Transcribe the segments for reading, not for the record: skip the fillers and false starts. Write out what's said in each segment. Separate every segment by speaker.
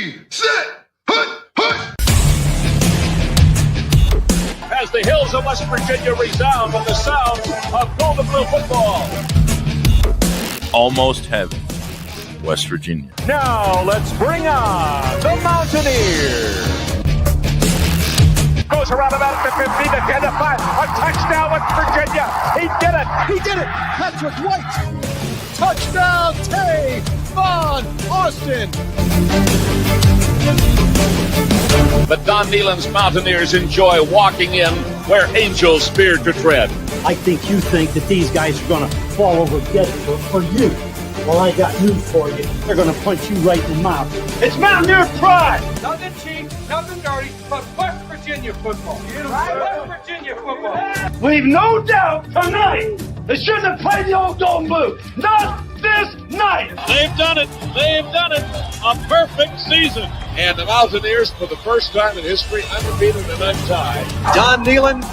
Speaker 1: Ready, set, hut, hut.
Speaker 2: As the hills of West Virginia resound with the sounds of gold and blue football.
Speaker 3: Almost heaven, West Virginia.
Speaker 2: Now let's bring on the Mountaineers. Goes around about the 50, the 10, the 5. A touchdown, West Virginia. He did it.
Speaker 4: He did it. Patrick White. Touchdown, Tay Von Austin.
Speaker 2: The Don Nehlen's Mountaineers enjoy walking in where angels feared to tread.
Speaker 5: I think you think that these guys are going to fall over dead for you. Well, I got news for you. They're going to punch you right in the mouth. It's Mountaineer pride.
Speaker 6: Nothing cheap, nothing dirty, but West Virginia football. West Virginia football.
Speaker 5: Leave no doubt tonight. They shouldn't have played the old Golden Blue. Not this night.
Speaker 2: They've done it. They've done it. A perfect season. And the Mountaineers, for the first time in history, undefeated and untied.
Speaker 6: Don Nehlen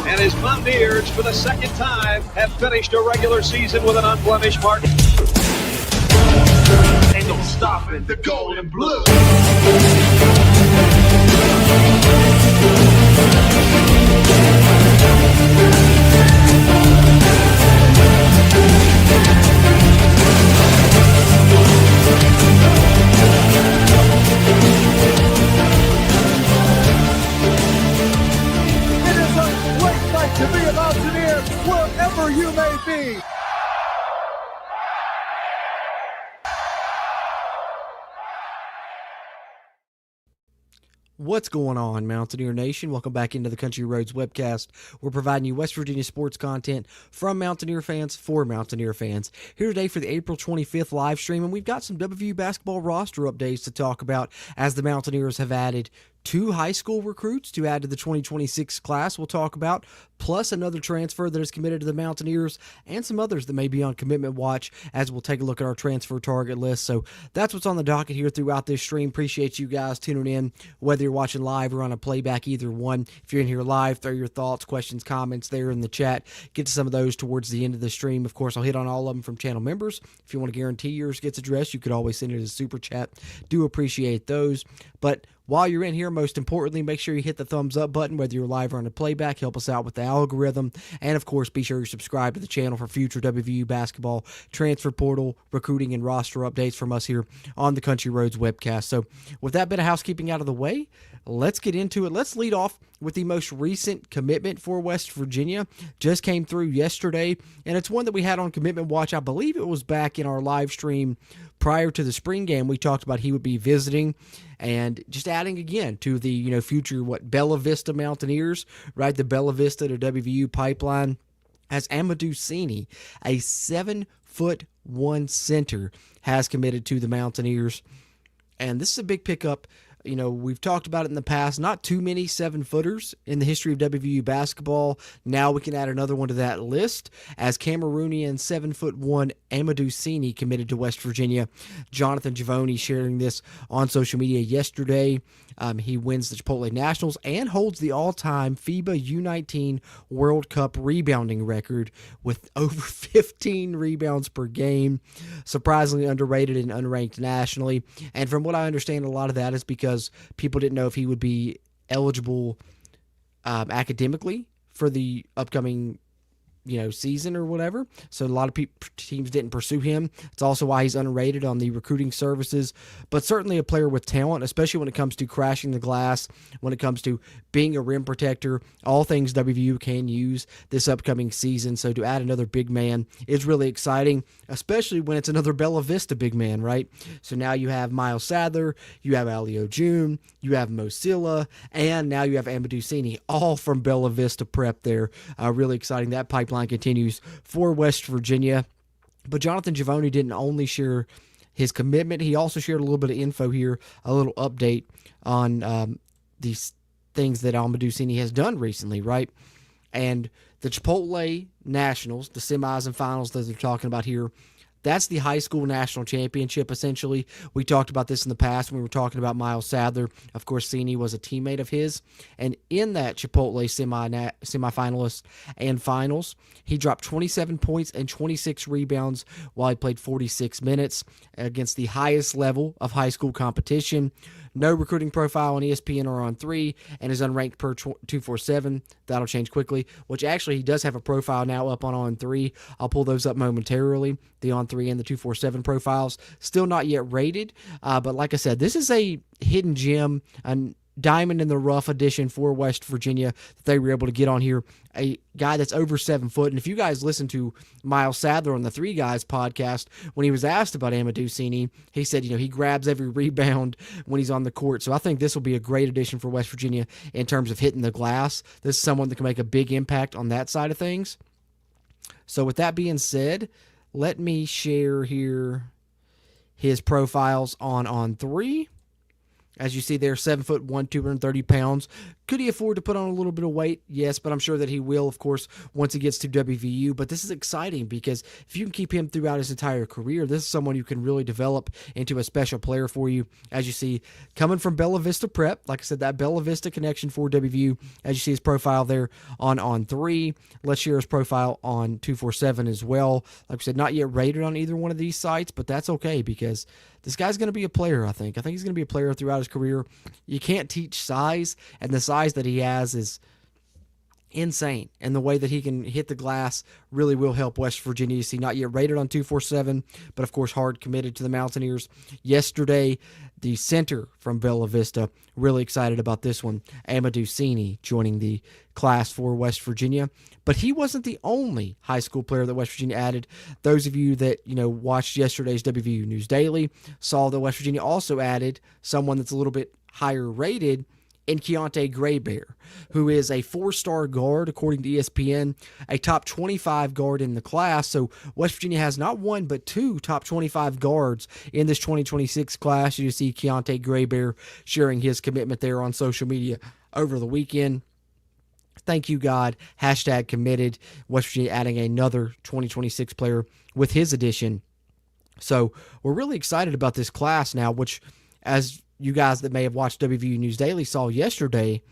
Speaker 6: and his Mountaineers, for the second time, have finished a regular season with an unblemished mark.
Speaker 5: Ain't no stopping the Golden Blue.
Speaker 4: It is a great night to be a Mountaineer wherever you may be.
Speaker 7: What's going on, Mountaineer Nation? Welcome back into the Country Roads Webcast. We're providing you West Virginia sports content from Mountaineer fans for Mountaineer fans. Here today for the April 25th live stream, and we've got some WVU basketball roster updates to talk about as the Mountaineers have added 2 high school recruits to add to the 2026 class we'll talk about, plus another transfer that is committed to the Mountaineers and some others that may be on commitment watch as we'll take a look at our transfer target list. So that's what's on the docket here throughout this stream. Appreciate you guys tuning in, whether you're watching live or on a playback, either one. If you're in here live, throw your thoughts, questions, comments there in the chat. Get to some of those towards the end of the stream. Of course, I'll hit on all of them from channel members. If you want to guarantee yours gets addressed, you could always send it as a super chat. Do appreciate those. But while you're in here, most importantly, make sure you hit the thumbs up button, whether you're live or on a playback. Help us out with the algorithm. And, of course, be sure you subscribe to the channel for future WVU basketball, transfer portal, recruiting, and roster updates from us here on the Country Roads Webcast. So with that bit of housekeeping out of the way, let's get into it. Let's lead off with the most recent commitment for West Virginia. Just came through yesterday, and it's one that we had on commitment watch. I believe it was back in our live stream prior to the spring game. We talked about he would be visiting and just adding again to the future Bella Vista Mountaineers, right? The Bella Vista to WVU pipeline as Amadou Sini, a 7'1" center, has committed to the Mountaineers, and this is a big pickup. We've talked about it in the past. Not too many 7-footers in the history of WVU basketball. Now we can add another one to that list as Cameroonian 7'1" Amadou Sini committed to West Virginia. Jonathan Givony sharing this on social media yesterday. He wins the Chipotle Nationals and holds the all-time FIBA U19 World Cup rebounding record with over 15 rebounds per game. Surprisingly underrated and unranked nationally. And from what I understand, a lot of that is because people didn't know if he would be eligible academically for the upcoming season or whatever. So a lot of teams didn't pursue him. It's also why he's underrated on the recruiting services, but certainly a player with talent, especially when it comes to crashing the glass, when it comes to being a rim protector, all things WVU can use this upcoming season. So to add another big man is really exciting, especially when it's another Bella Vista big man, right? So now you have Miles Sadler, you have Alio June, you have Mo Silla, and now you have Amadou Sini, all from Bella Vista Prep there. Really exciting. That pipeline continues for West Virginia. But Jonathan Givony didn't only share his commitment, he also shared a little bit of info here, a little update on these things that Amadou Sini has done recently, right? And the Chipotle Nationals, the semis and finals that they're talking about here, That's the high school national championship, essentially. We talked about this in the past when we were talking about Miles Sadler. Of course, Cini was a teammate of his. And in that Chipotle semifinalists and finals, he dropped 27 points and 26 rebounds while he played 46 minutes against the highest level of high school competition. No recruiting profile on ESPN or on 3, and is unranked per 247. That'll change quickly, which actually he does have a profile now up on 3. I'll pull those up momentarily, the on 3 and the 247 profiles. Still not yet rated, but like I said, this is a hidden gem, a diamond in the rough edition for West Virginia that they were able to get on here. A guy that's over 7 foot. And if you guys listen to Miles Sadler on the Three Guys podcast, when he was asked about Amadou Cini, he said, he grabs every rebound when he's on the court. So I think this will be a great addition for West Virginia in terms of hitting the glass. This is someone that can make a big impact on that side of things. So with that being said, let me share here his profiles on 3. As you see there, 7'1", 230 pounds. Could he afford to put on a little bit of weight? Yes, but I'm sure that he will, of course, once he gets to WVU. But this is exciting because if you can keep him throughout his entire career, this is someone who can really develop into a special player for you. As you see, coming from Bella Vista Prep, like I said, that Bella Vista connection for WVU. As you see his profile there on 3. Let's share his profile on 247 as well. Like I said, not yet rated on either one of these sites, but that's okay because this guy's going to be a player, I think. I think he's going to be a player throughout his career. You can't teach size, and the size that he has is insane. And the way that he can hit the glass really will help West Virginia. You see, not yet rated on 247, but of course hard committed to the Mountaineers. Yesterday, the center from Bella Vista, really excited about this one. Amadou Cini joining the class for West Virginia. But he wasn't the only high school player that West Virginia added. Those of you that watched yesterday's WVU News Daily saw that West Virginia also added someone that's a little bit higher rated in Keontae Graybear, who is a 4-star guard, according to ESPN, a top 25 guard in the class. So West Virginia has not one, but 2 top 25 guards in this 2026 class. You see Keontae Graybear sharing his commitment there on social media over the weekend. Thank you, God. # committed. West Virginia adding another 2026 player with his addition. So we're really excited about this class now, which, as you guys that may have watched WVU News Daily saw yesterday,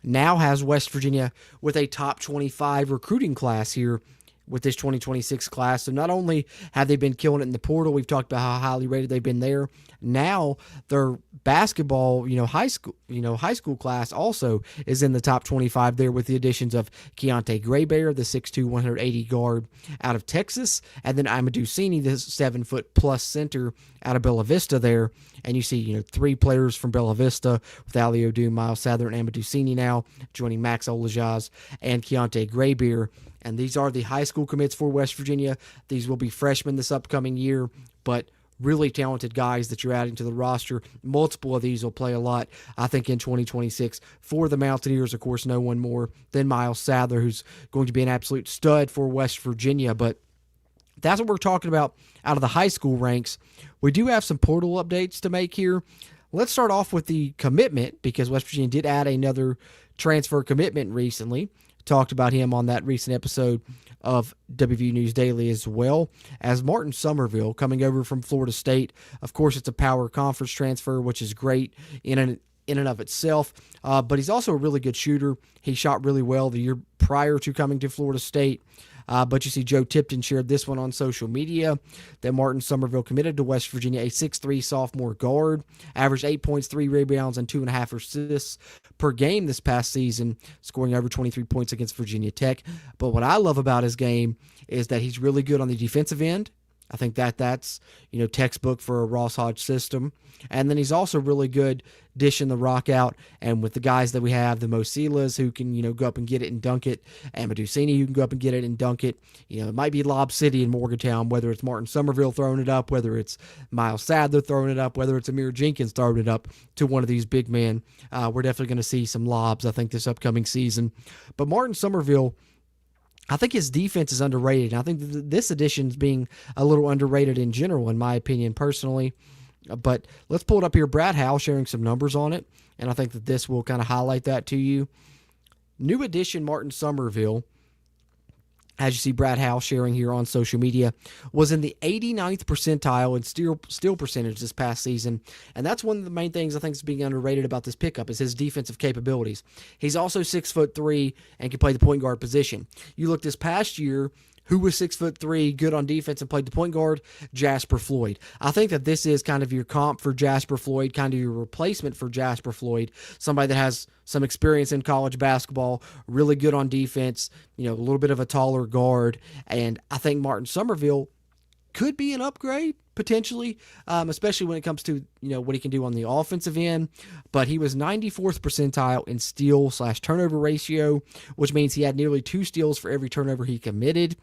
Speaker 7: now has West Virginia with a top 25 recruiting class here with this 2026 class. So not only have they been killing it in the portal, we've talked about how highly rated they've been there. Now their basketball, high school class also is in the top 25 there with the additions of Keontae Graybear, the 6'2", 180 guard out of Texas, and then Amadou Cini, the 7-foot-plus center out of Bella Vista there. And you see, 3 players from Bella Vista with Ali Odom, Miles Sadler, and Amadou Cini now joining Max Olajaz and Keontae Graybear. And these are the high school commits for West Virginia. These will be freshmen this upcoming year, but really talented guys that you're adding to the roster. Multiple of these will play a lot, I think, in 2026 for the Mountaineers. Of course, no one more than Miles Sadler, who's going to be an absolute stud for West Virginia. But that's what we're talking about out of the high school ranks. We do have some portal updates to make here. Let's start off with the commitment, because West Virginia did add another transfer commitment recently. Talked about him on that recent episode of WVU News Daily as well, as Martin Somerville coming over from Florida State. Of course, it's a power conference transfer, which is great in and of itself, but he's also a really good shooter. He shot really well the year prior to coming to Florida State. But you see Joe Tipton shared this one on social media, that Martin Somerville committed to West Virginia, a 6'3" sophomore guard, averaged 8 points, 3 rebounds, and 2.5 assists per game this past season, scoring over 23 points against Virginia Tech. But what I love about his game is that he's really good on the defensive end. I think that's textbook for a Ross Hodge system. And then he's also really good dishing the rock out. And with the guys that we have, the Mosilas who can, go up and get it and dunk it, Amadou Cini who can go up and get it and dunk it. It might be Lob City in Morgantown, whether it's Martin Somerville throwing it up, whether it's Miles Sadler throwing it up, whether it's Amir Jenkins throwing it up to one of these big men. We're definitely going to see some lobs, I think, this upcoming season. But Martin Somerville, I think his defense is underrated. I think this edition is being a little underrated in general, in my opinion, personally. But let's pull it up here. Brad Howell sharing some numbers on it, and I think that this will kind of highlight that to you. New addition Martin Somerville as you see Brad Howe sharing here on social media, was in the 89th percentile in steal percentage this past season. And that's one of the main things I think is being underrated about this pickup is his defensive capabilities. He's also 6'3" and can play the point guard position. You look this past year, who was 6'3", good on defense and played the point guard? Jasper Floyd. I think that this is kind of your comp for Jasper Floyd, kind of your replacement for Jasper Floyd, somebody that has some experience in college basketball, really good on defense, a little bit of a taller guard, and I think Martin Somerville could be an upgrade potentially, especially when it comes to what he can do on the offensive end. But he was 94th percentile in steal/turnover ratio, which means he had nearly 2 steals for every turnover he committed,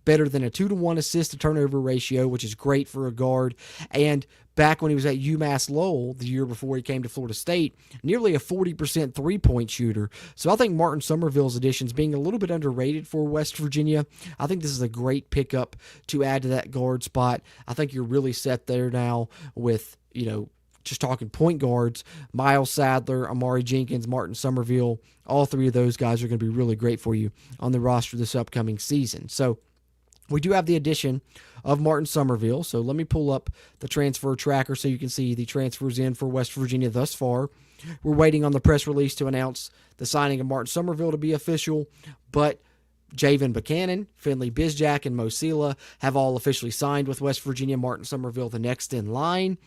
Speaker 7: better than a 2-to-1 assist to turnover ratio, which is great for a guard. And back when he was at UMass Lowell the year before he came to Florida State, nearly a 40% three-point shooter. So I think Martin Somerville's additions being a little bit underrated for West Virginia. I think this is a great pickup to add to that guard spot. I think you're really set there now with, just talking point guards, Miles Sadler, Amari Jenkins, Martin Somerville. All 3 of those guys are going to be really great for you on the roster this upcoming season. So we do have the addition of Martin Somerville. So let me pull up the transfer tracker so you can see the transfers in for West Virginia thus far. We're waiting on the press release to announce the signing of Martin Somerville to be official, but Javen Buchanan, Finley Bizjack, and Mo Sela have all officially signed with West Virginia. Martin Somerville the next in line.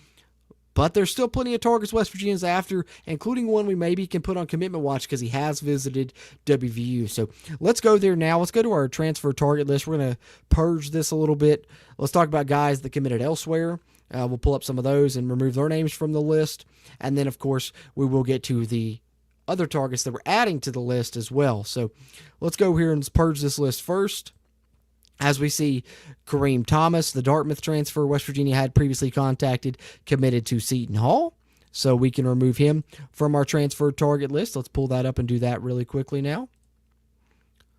Speaker 7: But there's still plenty of targets West Virginia's after, including one we maybe can put on commitment watch because he has visited WVU. So let's go there now. Let's go to our transfer target list. We're going to purge this a little bit. Let's talk about guys that committed elsewhere. We'll pull up some of those and remove their names from the list. And then, of course, we will get to the other targets that we're adding to the list as well. So let's go here and purge this list first. As we see, Kareem Thomas, the Dartmouth transfer West Virginia had previously contacted, committed to Seton Hall. So we can remove him from our transfer target list. Let's pull that up and do that really quickly now.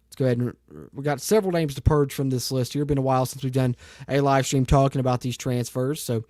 Speaker 7: Let's go ahead and we've got several names to purge from this list here. It's been a while since we've done a live stream talking about these transfers. So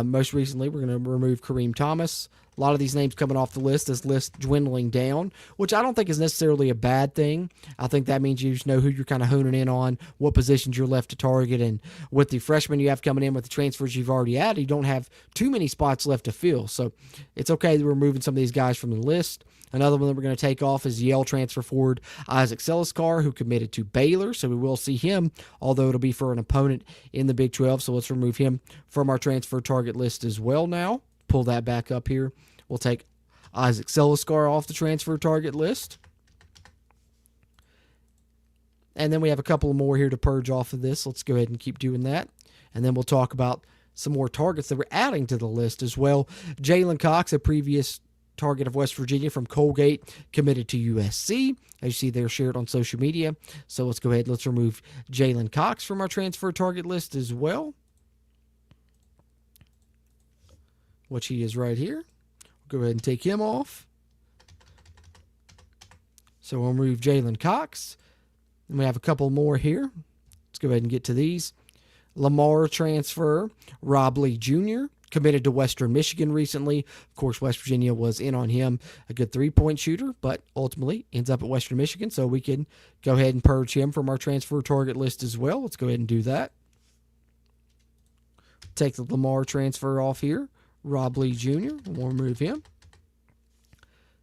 Speaker 7: most recently, we're going to remove Kareem Thomas. A lot of these names coming off the list, this list dwindling down, which I don't think is necessarily a bad thing. I think that means you just know who you're kind of honing in on, what positions you're left to target, and with the freshmen you have coming in, with the transfers you've already added, you don't have too many spots left to fill. So it's okay that we're moving some of these guys from the list. Another one that we're going to take off is Yale transfer forward Isaac Seliskar, who committed to Baylor. So we will see him, although it'll be for an opponent in the Big 12. So let's remove him from our transfer target list as well now. Pull that back up here. We'll take Isaac Seliskar off the transfer target list. And then we have a couple more here to purge off of this. Let's go ahead and keep doing that. And then we'll talk about some more targets that we're adding to the list as well. Jalen Cox, a previous target of West Virginia from Colgate, committed to USC. As you see, they're shared on social media. So let's go ahead. Let's remove Jalen Cox from our transfer target list as well, which he is right here. Go ahead and take him off. So we'll remove Jalen Cox. And we have a couple more here. Let's go ahead and get to these. Lamar transfer, Rob Lee Jr., committed to Western Michigan recently. Of course, West Virginia was in on him, a good three-point shooter, but ultimately ends up at Western Michigan, so we can go ahead and purge him from our transfer target list as well. Let's go ahead and do that. Take the Lamar transfer off here. Rob Lee Jr., we'll remove him.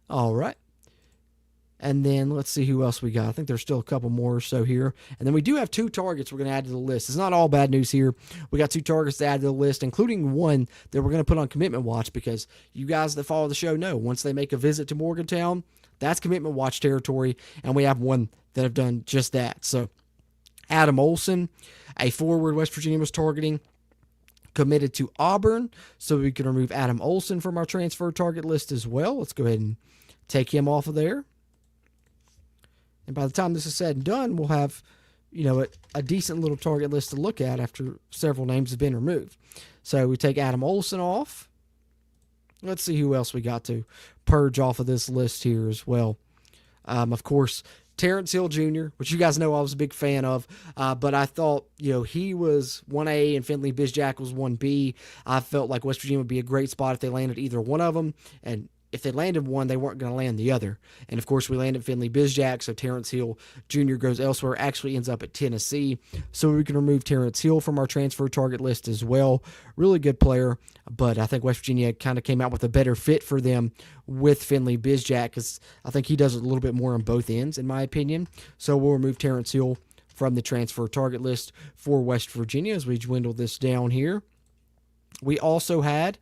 Speaker 7: All right. And then let's see who else we got. I think there's still a couple more or so here. And then we do have two targets we're going to add to the list. It's not all bad news here. We got two targets to add to the list, including one that we're going to put on commitment watch, because you guys that follow the show know once they make a visit to Morgantown, that's commitment watch territory. And we have one that have done just that. So Adam Olson, a forward West Virginia was targeting, committed to Auburn. So we can remove Adam Olson from our transfer target list as well. Let's go ahead and take him off of there. And by the time this is said and done, we'll have, a decent little target list to look at after several names have been removed. So we take Adam Olson off. Let's see who else we got to purge off of this list here as well. Of course, Terrence Hill Jr., which you guys know I was a big fan of, but I thought, he was 1A and Finley Bizjack was 1B. I felt like West Virginia would be a great spot if they landed either one of them, and if they landed one, they weren't going to land the other. And, of course, we landed Finley Bizjack, so Terrence Hill Jr. goes elsewhere, actually ends up at Tennessee. So we can remove Terrence Hill from our transfer target list as well. Really good player, but I think West Virginia kind of came out with a better fit for them with Finley Bizjack because I think he does a little bit more on both ends, in my opinion. So we'll remove Terrence Hill from the transfer target list for West Virginia as we dwindle this down here. We also had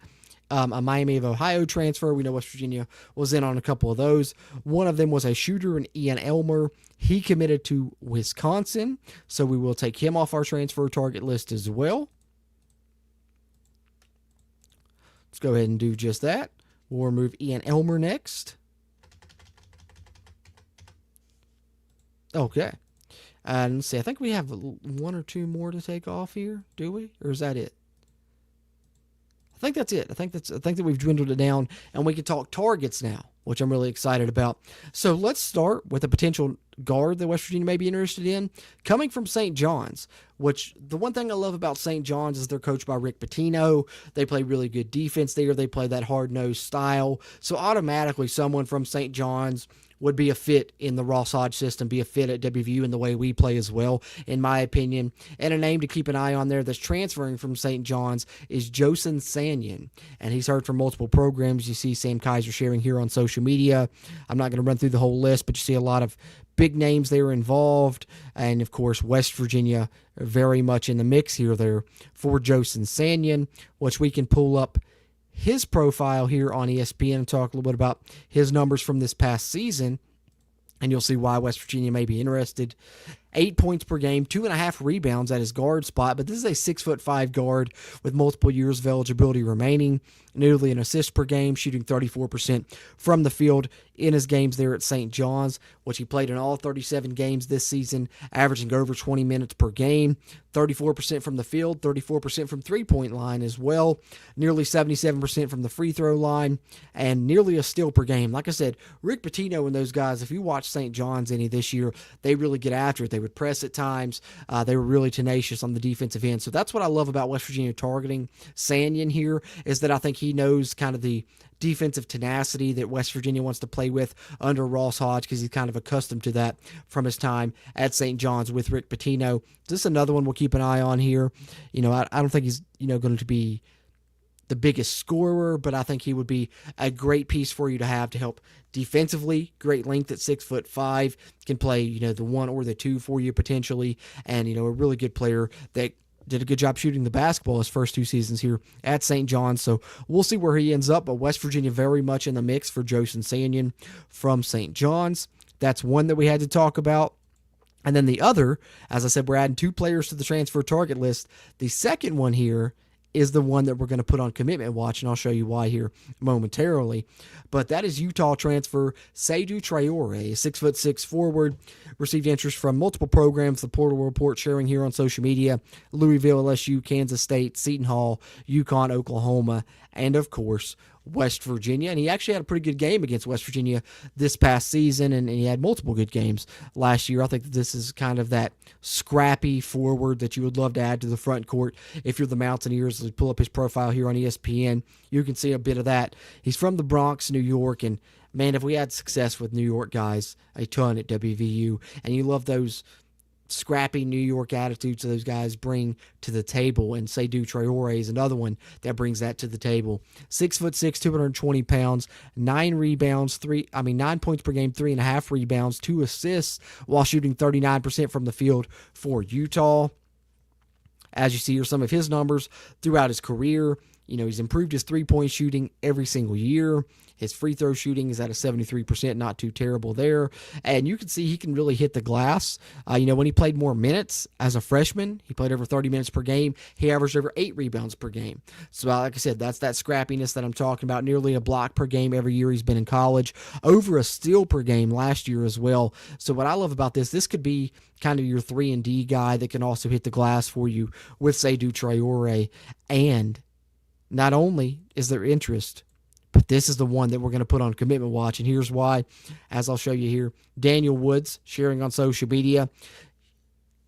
Speaker 7: a Miami of Ohio transfer. We know West Virginia was in on a couple of those. One of them was a shooter, and Ian Elmer. He committed to Wisconsin, so we will take him off our transfer target list as well. Let's go ahead and do just that. We'll remove Ian Elmer next. Okay. And let's see. I think we have one or two more to take off here. Do we? Or is that it? I think that's it. I think that we've dwindled it down, and we can talk targets now, which I'm really excited about. So let's start with a potential guard that West Virginia may be interested in, coming from St. John's, which the one thing I love about St. John's is they're coached by Rick Pitino. They play really good defense there. They play that hard-nosed style. So automatically someone from St. John's would be a fit in the Ross Hodge system, be a fit at WVU in the way we play as well, in my opinion. And a name to keep an eye on there that's transferring from St. John's is Josen Sanyon. And he's heard from multiple programs. You see Sam Kaiser sharing here on social media. I'm not going to run through the whole list, but you see a lot of big names there involved. And, of course, West Virginia very much in the mix here there for Josen Sanyon, which we can pull up his profile here on ESPN and talk a little bit about his numbers from this past season, and you'll see why West Virginia may be interested. 8 points per game, 2.5 rebounds at his guard spot, but this is a 6'5" guard with multiple years of eligibility remaining. Nearly an assist per game, shooting 34% from the field in his games there at St. John's, which he played in all 37 games this season, averaging over 20 minutes per game. 34% from the field, 34% from three-point line as well, nearly 77% from the free throw line, and nearly a steal per game. Like I said, Rick Pitino and those guys, if you watch St. John's any this year, they really get after it. They would press at times. They were really tenacious on the defensive end. So that's what I love about West Virginia targeting Sanyon here, is that I think he knows kind of the defensive tenacity that West Virginia wants to play with under Ross Hodge, because he's kind of accustomed to that from his time at St. John's with Rick Pitino. Just another one we'll keep an eye on here. You know, I don't think he's, going to be the biggest scorer, but I think he would be a great piece for you to have to help defensively. Great length at 6'5", can play, the 1 or the 2 for you potentially, and, a really good player that did a good job shooting the basketball his first 2 seasons here at St. John's. So we'll see where he ends up, but West Virginia very much in the mix for Josen Sanyon from St. John's. That's one that we had to talk about. And then the other, as I said, we're adding 2 players to the transfer target list. The second one here is the one that we're going to put on commitment watch, and I'll show you why here momentarily. But that is Utah transfer Seydou Traore, a 6'6" forward, received interest from multiple programs. The Portal Report sharing here on social media: Louisville, LSU, Kansas State, Seton Hall, UConn, Oklahoma, and of course West Virginia. And he actually had a pretty good game against West Virginia this past season, and he had multiple good games last year. I think that this is kind of that scrappy forward that you would love to add to the front court if you're the Mountaineers. Pull up his profile here on ESPN. You can see a bit of that. He's from the Bronx, New York, and man, if we had success with New York guys a ton at WVU, and you love those scrappy New York attitudes those guys bring to the table, and Seydou Traore is another one that brings that to the table. 6'6", 220 pounds, 9 rebounds, 9 points per game, 3.5 rebounds, 2 assists, while shooting 39% from the field for Utah. As you see here, some of his numbers throughout his career. He's improved his three-point shooting every single year. His free throw shooting is at a 73%, not too terrible there. And you can see he can really hit the glass. When he played more minutes as a freshman, he played over 30 minutes per game. He averaged over 8 rebounds per game. So like I said, that's that scrappiness that I'm talking about. Nearly a block per game every year he's been in college. Over a steal per game last year as well. So what I love about this could be kind of your 3-and-D guy that can also hit the glass for you with Seydou Traore. And not only is there interest, but this is the one that we're going to put on commitment watch, and here's why, as I'll show you here. Daniel Woods sharing on social media.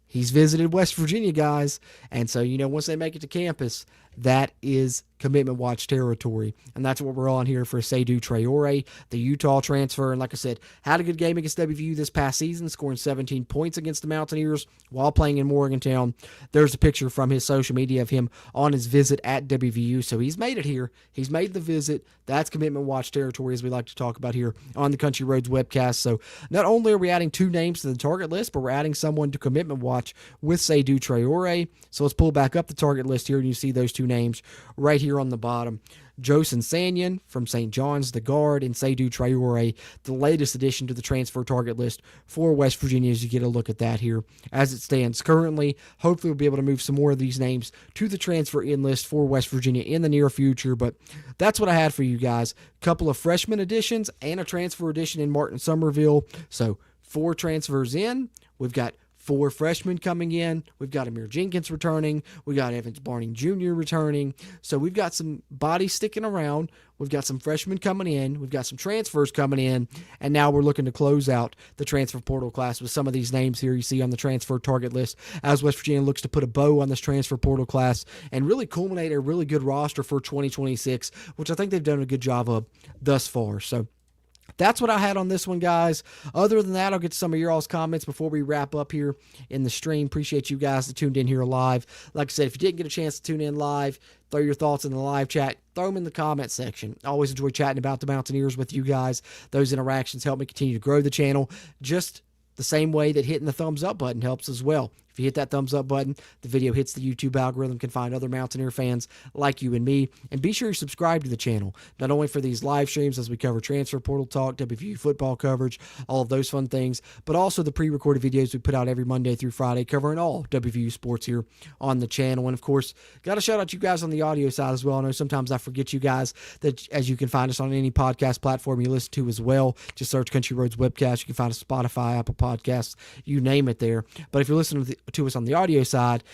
Speaker 7: He's visited West Virginia, guys, and so, once they make it to campus, that is commitment watch territory. And that's what we're on here for Seydou Traore, the Utah transfer. And like I said, had a good game against WVU this past season, scoring 17 points against the Mountaineers while playing in Morgantown. There's a picture from his social media of him on his visit at WVU. So he's made it here. He's made the visit. That's commitment watch territory, as we like to talk about here on the Country Roads webcast. So not only are we adding 2 names to the target list, but we're adding someone to commitment watch with Seydou Traore. So let's pull back up the target list here, and you see those 2 names right here on the bottom. Josen Sanyon from St. John's, the guard, and Seydou Traore, the latest addition to the transfer target list for West Virginia, as you get a look at that here as it stands currently. Hopefully we'll be able to move some more of these names to the transfer in list for West Virginia in the near future, but that's what I had for you guys. A couple of freshman additions and a transfer addition in Martin Somerville. So 4 transfers in. We've got 4 freshmen coming in. We've got Amir Jenkins returning. We got Evans Barning Jr. returning. So we've got some bodies sticking around. We've got some freshmen coming in. We've got some transfers coming in. And now we're looking to close out the transfer portal class with some of these names here you see on the transfer target list as West Virginia looks to put a bow on this transfer portal class and really culminate a really good roster for 2026, which I think they've done a good job of thus far. So that's what I had on this one, guys. Other than that, I'll get to some of your all's comments before we wrap up here in the stream. Appreciate you guys that tuned in here live. Like I said, if you didn't get a chance to tune in live, throw your thoughts in the live chat. Throw them in the comment section. I always enjoy chatting about the Mountaineers with you guys. Those interactions help me continue to grow the channel just the same way that hitting the thumbs up button helps as well. If you hit that thumbs up button, the video hits the YouTube algorithm, can find other Mountaineer fans like you and me. And be sure you subscribe to the channel, not only for these live streams as we cover transfer portal talk, WVU football coverage, all of those fun things, but also the pre-recorded videos we put out every Monday through Friday covering all WVU sports here on the channel. And of course, got to shout out you guys on the audio side as well. I know sometimes I forget you guys that as you can find us on any podcast platform you listen to as well. Just search Country Roads Webcast. You can find us Spotify, Apple Podcasts, you name it there. But if you're listening to us on the audio side,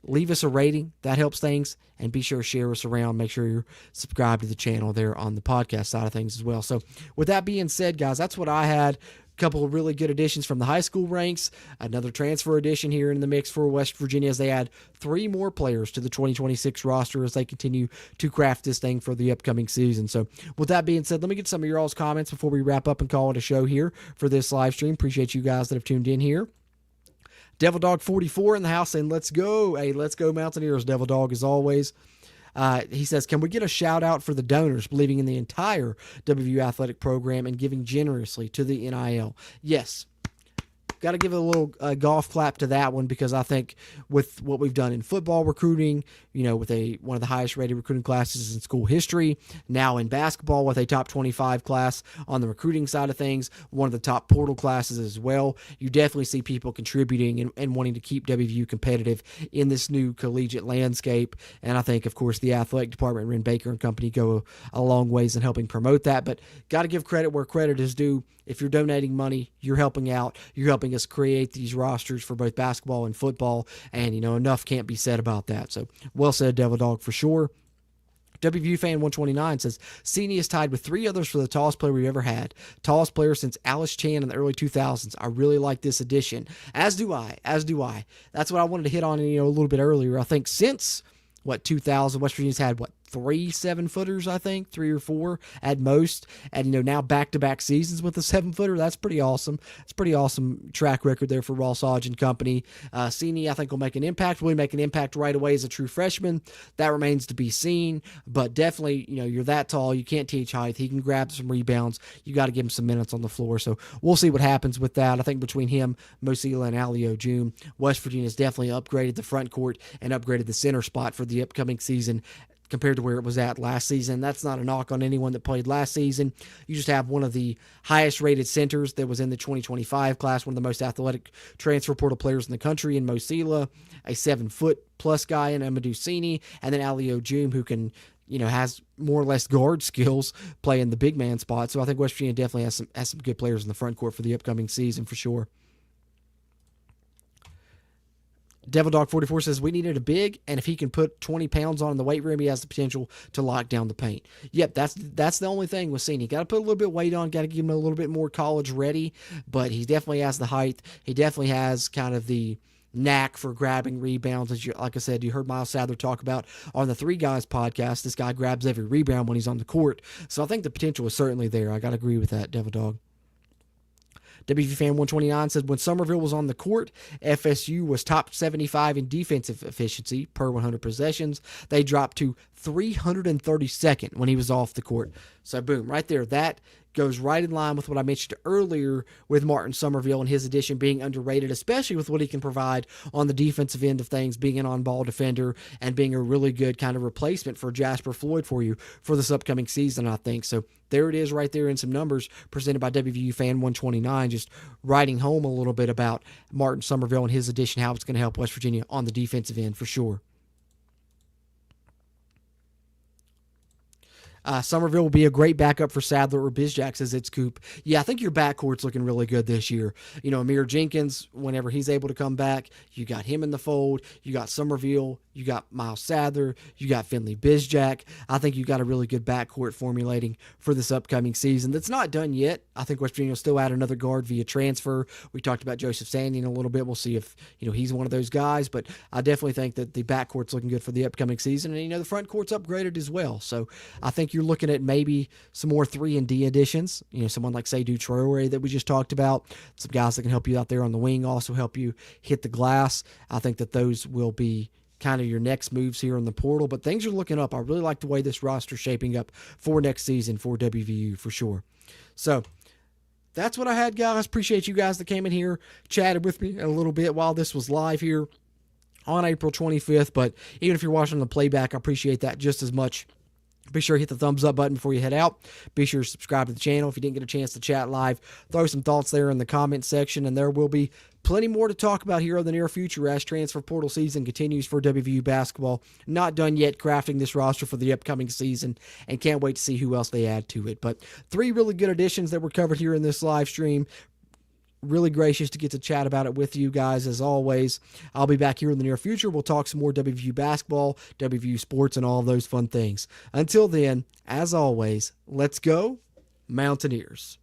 Speaker 7: leave us a rating. That helps things. And be sure to share us around. Make sure you're subscribed to the channel there on the podcast side of things as well. So with that being said, guys, that's what I had. A couple of really good additions from the high school ranks. Another transfer addition here in the mix for West Virginia as they add 3 more players to the 2026 roster as they continue to craft this thing for the upcoming season. So with that being said, let me get some of your all's comments before we wrap up and call it a show here for this live stream. Appreciate you guys that have tuned in here. Devil Dog 44 in the house saying, let's go. Hey, let's go Mountaineers, Devil Dog, as always. He says, can we get a shout out for the donors believing in the entire WVU athletic program and giving generously to the NIL? Yes. Got to give a little golf clap to that one because I think with what we've done in football recruiting, with one of the highest rated recruiting classes in school history, now in basketball with a top 25 class on the recruiting side of things, one of the top portal classes as well, you definitely see people contributing and wanting to keep WVU competitive in this new collegiate landscape. And I think, of course, the athletic department, Ren Baker and company, go a long ways in helping promote that. But got to give credit where credit is due. If you're donating money, you're helping out. You're helping us create these rosters for both basketball and football. And, enough can't be said about that. So, well said, Devil Dog, for sure. WVU Fan 129 says, Sini is tied with 3 others for the tallest player we've ever had. Tallest player since Alice Chan in the early 2000s. I really like this addition. As do I. That's what I wanted to hit on, a little bit earlier. I think since, 2000, West Virginia's had, 3 7-footers, I think, 3 or 4 at most. And, now back-to-back seasons with a 7-footer. That's pretty awesome. It's a pretty awesome track record there for Ross Hodge and company. Sini, I think, will make an impact. Will he make an impact right away as a true freshman? That remains to be seen. But definitely, you're that tall. You can't teach height. He can grab some rebounds. You got to give him some minutes on the floor. So we'll see what happens with that. I think between him, Mosila, and Alio June, West Virginia's definitely upgraded the front court and upgraded the center spot for the upcoming season compared to where it was at last season. That's not a knock on anyone that played last season. You just have one of the highest rated centers that was in the 2025 class, one of the most athletic transfer portal players in the country in Mosila, a 7-foot-plus guy in Amadou Sini, and then Alio June, who can, has more or less guard skills playing the big man spot. So I think West Virginia definitely has some good players in the front court for the upcoming season for sure. Devil Dog 44 says, we needed a big, and if he can put 20 pounds on in the weight room, he has the potential to lock down the paint. Yep, that's the only thing with Sini. Got to put a little bit of weight on, got to give him a little bit more college ready, but he definitely has the height. He definitely has kind of the knack for grabbing rebounds. Like I said, you heard Miles Sadler talk about on the Three Guys podcast. This guy grabs every rebound when he's on the court. So I think the potential is certainly there. I got to agree with that, Devil Dog. WV Fan 129 said when Somerville was on the court, FSU was top 75 in defensive efficiency per 100 possessions. They dropped to 332nd when he was off the court. So boom, right there. That goes right in line with what I mentioned earlier with Martin Somerville and his addition being underrated, especially with what he can provide on the defensive end of things, being an on-ball defender and being a really good kind of replacement for Jasper Floyd for you for this upcoming season, I think. So there it is right there in some numbers presented by WVU Fan 129, just writing home a little bit about Martin Somerville and his addition, how it's going to help West Virginia on the defensive end for sure. Somerville will be a great backup for Sadler or Bizjack, says it's Coop. Yeah, I think your backcourt's looking really good this year. You know, Amir Jenkins, whenever he's able to come back, you got him in the fold. You got Somerville. You got Miles Sadler. You got Finley Bizjack. I think you got a really good backcourt formulating for this upcoming season. That's not done yet. I think West Virginia will still add another guard via transfer. We talked about Joseph Sandian a little bit. We'll see if, he's one of those guys. But I definitely think that the backcourt's looking good for the upcoming season. And, the front court's upgraded as well. So I think you're looking at maybe some more 3-and-D additions. Someone like Seydou Traore that we just talked about. Some guys that can help you out there on the wing, also help you hit the glass. I think that those will be kind of your next moves here in the portal, but things are looking up. I really like the way this roster's shaping up for next season for WVU for sure. So that's what I had, guys. Appreciate you guys that came in here, chatted with me a little bit while this was live here on April 25th, but even if you're watching the playback, I appreciate that just as much. Be sure to hit the thumbs up button before you head out. Be sure to subscribe to the channel. If you didn't get a chance to chat live, throw some thoughts there in the comment section, and there will be plenty more to talk about here in the near future as transfer portal season continues for WVU basketball. Not done yet crafting this roster for the upcoming season, and can't wait to see who else they add to it. But 3 really good additions that were covered here in this live stream. Really gracious to get to chat about it with you guys as always. I'll be back here in the near future. We'll talk some more WVU basketball, WVU sports, and all of those fun things. Until then, as always, let's go Mountaineers.